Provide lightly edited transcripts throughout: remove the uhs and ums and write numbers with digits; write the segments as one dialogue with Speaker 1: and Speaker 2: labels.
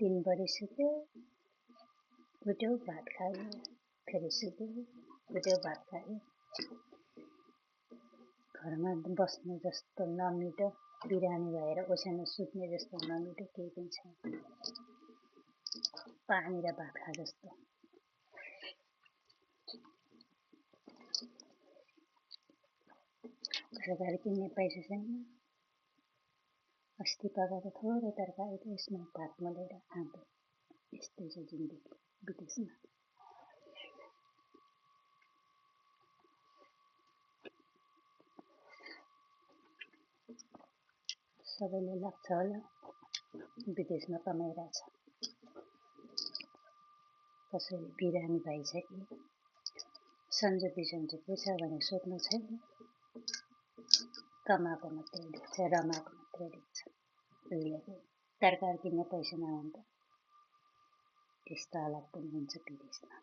Speaker 1: दिनभरि सुत्यो, उठ्यो भात खायो, फेरि सुत्यो, उठ्यो भात खायो। घरमा बस्नु जस्तो नमिठो, बिरामी भएर ओछ्यानमा सुत्ने जस्तो नमिठो केही पनि छैन। पानी र भात खा जस्तो। तरकारी किन्ने पैसा छैन। अस्ति पकाएको थोरै तरकारी त यसमा भात मोलेर खाँदो। यस्तै छ जिन्दगी विदेशमा। सबैले लाग्छ होला विदेशमा कमाइरहेछ। कसैले बिरामी भइसके सन्जोती छ भने सोध्नु छैन। कमाएको मात्रै देख्छ, रमाएको मात्रै देख्छ। उहिलेको तरकारी किन्ने पैसा नहुँदा त्यस्तो हालत पनि हुन्छ विदेशमा।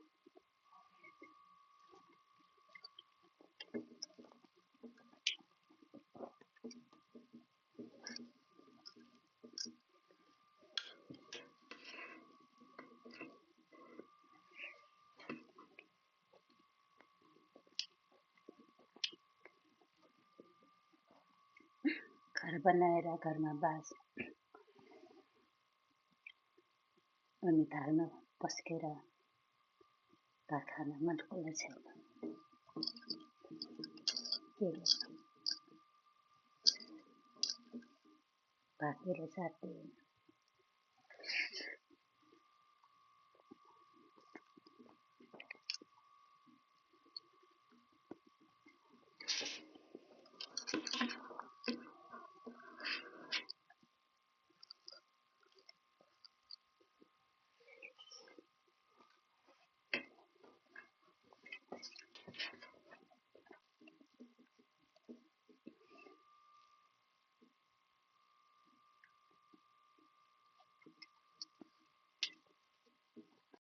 Speaker 1: घर बनाएर घरमा बास अनि थालमा पस्केर भात खान मन कसलाई छैन। भातले साथ दिएन।